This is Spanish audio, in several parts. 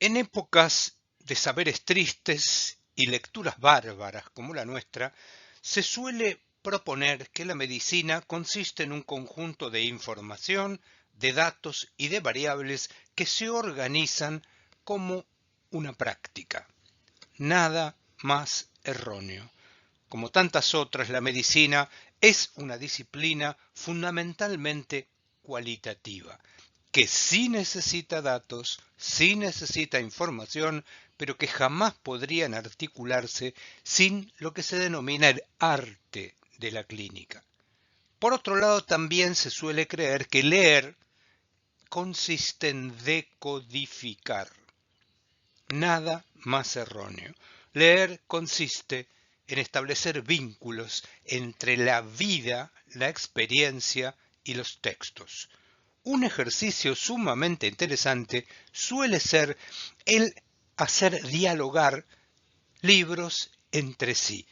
En épocas de saberes tristes y lecturas bárbaras como la nuestra, se suele proponer que la medicina consiste en un conjunto de información, de datos y de variables que se organizan como una práctica. Nada más erróneo. Como tantas otras, la medicina es una disciplina fundamentalmente cualitativa, que sí necesita datos, sí necesita información, pero que jamás podrían articularse sin lo que se denomina el arte de la clínica. Por otro lado, también se suele creer que leer consiste en decodificar. Nada más erróneo. Leer consiste en establecer vínculos entre la vida, la experiencia y los textos. Un ejercicio sumamente interesante suele ser el hacer dialogar libros entre sí.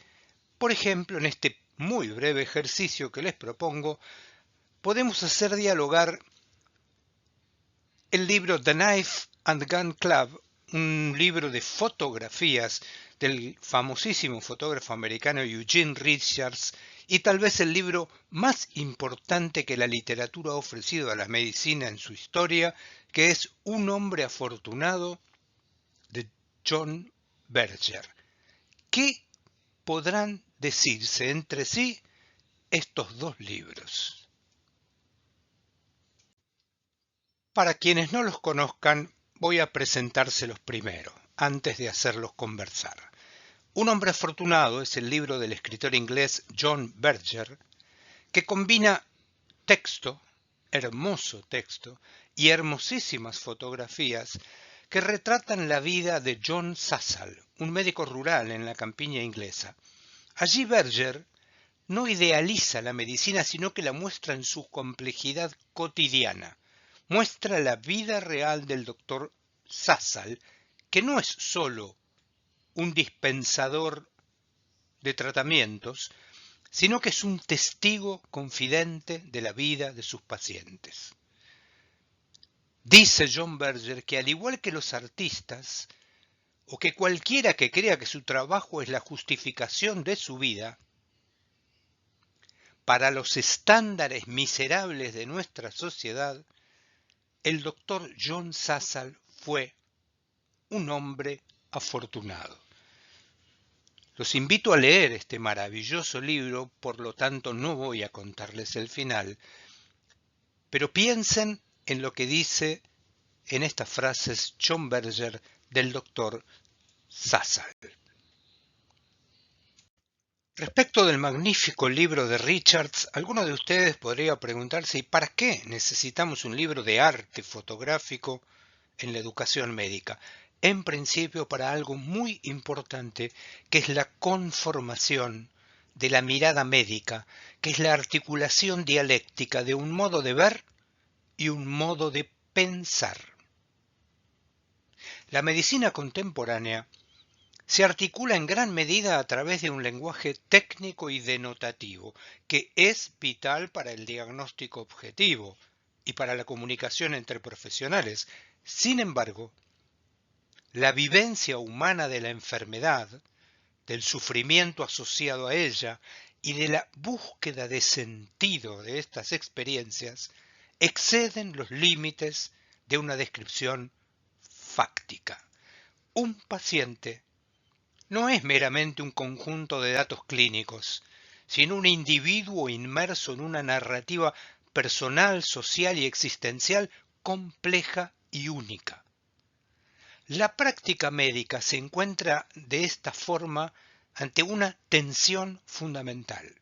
Por ejemplo, en este muy breve ejercicio que les propongo, podemos hacer dialogar el libro The Knife and Gun Club, un libro de fotografías del famosísimo fotógrafo americano Eugene Richards, y tal vez el libro más importante que la literatura ha ofrecido a la medicina en su historia, que es Un hombre afortunado, de John Berger. ¿Qué podrán decirse entre sí estos dos libros? Para quienes no los conozcan, voy a presentárselos primero, antes de hacerlos conversar. Un hombre afortunado es el libro del escritor inglés John Berger, que combina texto, hermoso texto, y hermosísimas fotografías que retratan la vida de John Sassal, un médico rural en la campiña inglesa. Allí Berger no idealiza la medicina, sino que la muestra en su complejidad cotidiana. Muestra la vida real del doctor Sassal, que no es solo un dispensador de tratamientos, sino que es un testigo confidente de la vida de sus pacientes. Dice John Berger que al igual que los artistas, o que cualquiera que crea que su trabajo es la justificación de su vida, para los estándares miserables de nuestra sociedad, el doctor John Sassal fue un hombre afortunado. Los invito a leer este maravilloso libro, por lo tanto no voy a contarles el final, pero piensen en lo que dice en estas frases John Berger del doctor Sassal. Respecto del magnífico libro de Richards, alguno de ustedes podría preguntarse ¿y para qué necesitamos un libro de arte fotográfico en la educación médica? En principio para algo muy importante, que es la conformación de la mirada médica, que es la articulación dialéctica de un modo de ver y un modo de pensar. La medicina contemporánea se articula en gran medida a través de un lenguaje técnico y denotativo, que es vital para el diagnóstico objetivo y para la comunicación entre profesionales. Sin embargo, la vivencia humana de la enfermedad, del sufrimiento asociado a ella y de la búsqueda de sentido de estas experiencias exceden los límites de una descripción fáctica. Un paciente no es meramente un conjunto de datos clínicos, sino un individuo inmerso en una narrativa personal, social y existencial compleja y única. La práctica médica se encuentra de esta forma ante una tensión fundamental: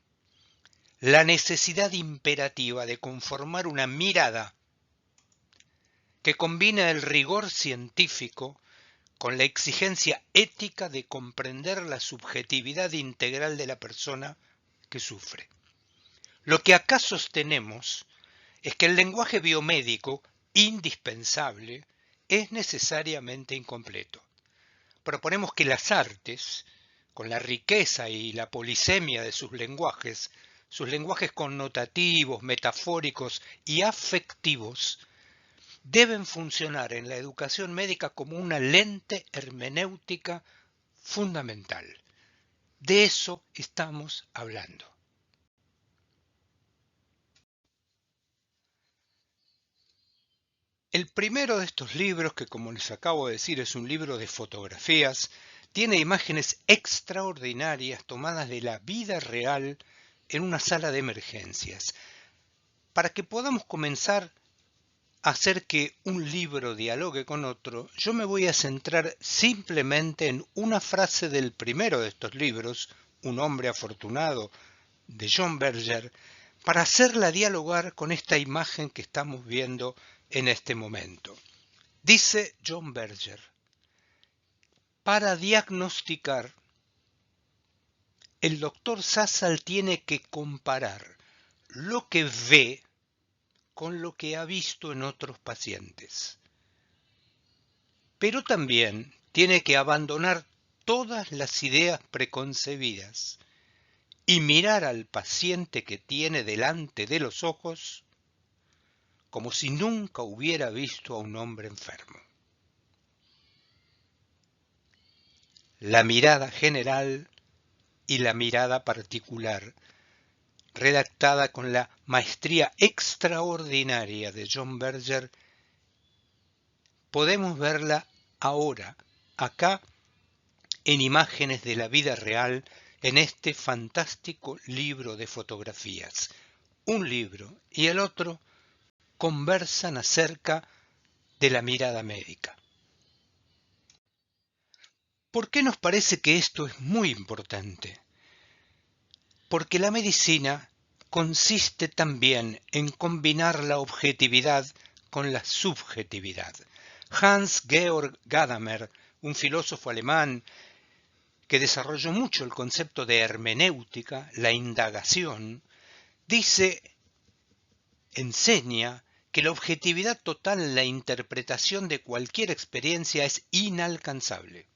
la necesidad imperativa de conformar una mirada que combina el rigor científico con la exigencia ética de comprender la subjetividad integral de la persona que sufre. Lo que acá sostenemos es que el lenguaje biomédico, indispensable, es necesariamente incompleto. Proponemos que las artes, con la riqueza y la polisemia de sus lenguajes connotativos, metafóricos y afectivos, deben funcionar en la educación médica como una lente hermenéutica fundamental. De eso estamos hablando. El primero de estos libros, que como les acabo de decir es un libro de fotografías, tiene imágenes extraordinarias tomadas de la vida real en una sala de emergencias. Para que podamos comenzar a hacer que un libro dialogue con otro, yo me voy a centrar simplemente en una frase del primero de estos libros, Un hombre afortunado, de John Berger, para hacerla dialogar con esta imagen que estamos viendo en este momento. Dice John Berger: para diagnosticar, el doctor Sassal tiene que comparar lo que ve con lo que ha visto en otros pacientes. Pero también tiene que abandonar todas las ideas preconcebidas y mirar al paciente que tiene delante de los ojos como si nunca hubiera visto a un hombre enfermo. La mirada general y la mirada particular, redactada con la maestría extraordinaria de John Berger, podemos verla ahora, acá, en imágenes de la vida real, en este fantástico libro de fotografías. Un libro y el otro conversan acerca de la mirada médica. ¿Por qué nos parece que esto es muy importante? Porque la medicina consiste también en combinar la objetividad con la subjetividad. Hans-Georg Gadamer, un filósofo alemán que desarrolló mucho el concepto de hermenéutica, la indagación, enseña que la objetividad total en la interpretación de cualquier experiencia es inalcanzable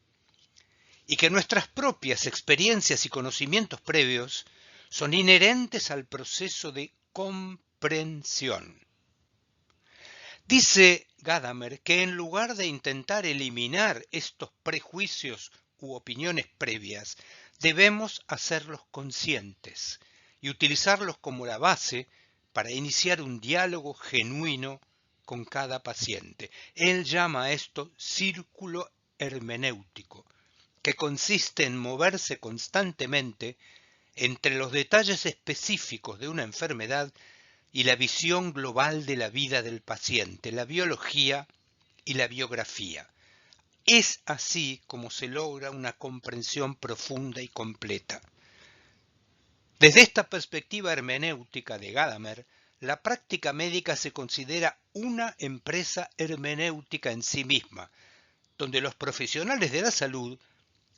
y que nuestras propias experiencias y conocimientos previos son inherentes al proceso de comprensión. Dice Gadamer que en lugar de intentar eliminar estos prejuicios u opiniones previas, debemos hacerlos conscientes y utilizarlos como la base para iniciar un diálogo genuino con cada paciente. Él llama a esto círculo hermenéutico, que consiste en moverse constantemente entre los detalles específicos de una enfermedad y la visión global de la vida del paciente, la biología y la biografía. Es así como se logra una comprensión profunda y completa. Desde esta perspectiva hermenéutica de Gadamer, la práctica médica se considera una empresa hermenéutica en sí misma, donde los profesionales de la salud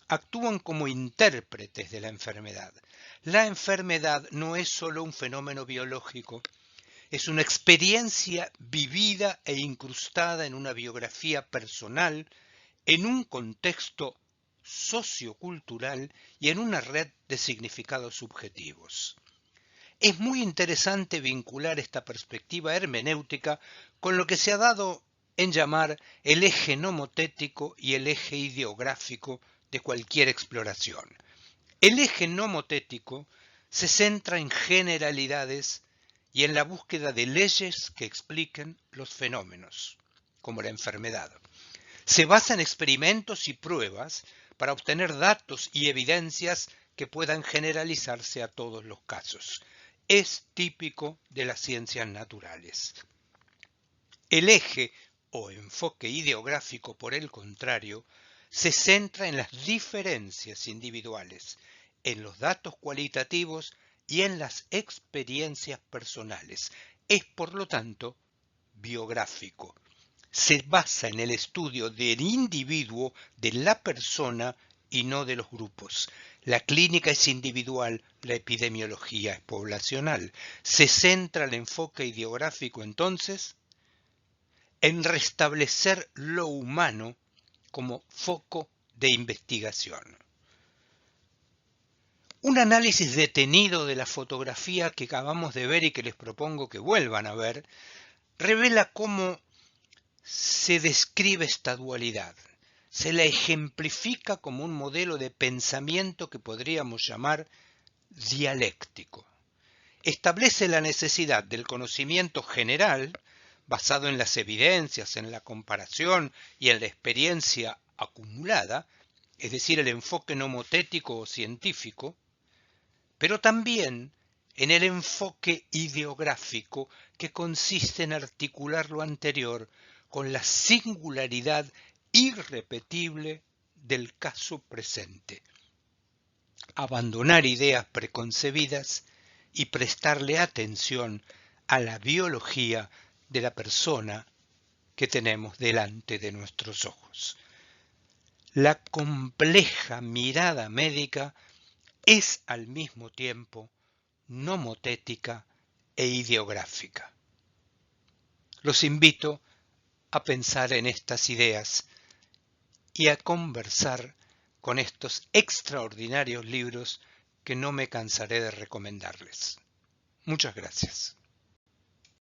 actúan como intérpretes de la enfermedad. La enfermedad no es solo un fenómeno biológico, es una experiencia vivida e incrustada en una biografía personal, en un contexto sociocultural y en una red de significados subjetivos. Es muy interesante vincular esta perspectiva hermenéutica con lo que se ha dado en llamar el eje nomotético y el eje ideográfico de cualquier exploración. El eje nomotético se centra en generalidades y en la búsqueda de leyes que expliquen los fenómenos, como la enfermedad. Se basa en experimentos y pruebas para obtener datos y evidencias que puedan generalizarse a todos los casos. Es típico de las ciencias naturales. El eje o enfoque ideográfico, por el contrario, se centra en las diferencias individuales, en los datos cualitativos y en las experiencias personales. Es, por lo tanto, biográfico. Se basa en el estudio del individuo, de la persona y no de los grupos. La clínica es individual, la epidemiología es poblacional. Se centra el enfoque ideográfico entonces en restablecer lo humano como foco de investigación. Un análisis detenido de la fotografía que acabamos de ver y que les propongo que vuelvan a ver, revela cómo se describe esta dualidad, se la ejemplifica como un modelo de pensamiento que podríamos llamar dialéctico. Establece la necesidad del conocimiento general, basado en las evidencias, en la comparación y en la experiencia acumulada, es decir, el enfoque nomotético o científico, pero también en el enfoque ideográfico que consiste en articular lo anterior con la singularidad irrepetible del caso presente. Abandonar ideas preconcebidas y prestarle atención a la biología de la persona que tenemos delante de nuestros ojos. La compleja mirada médica es al mismo tiempo nomotética e ideográfica. Los invito a pensar en estas ideas y a conversar con estos extraordinarios libros que no me cansaré de recomendarles. Muchas gracias.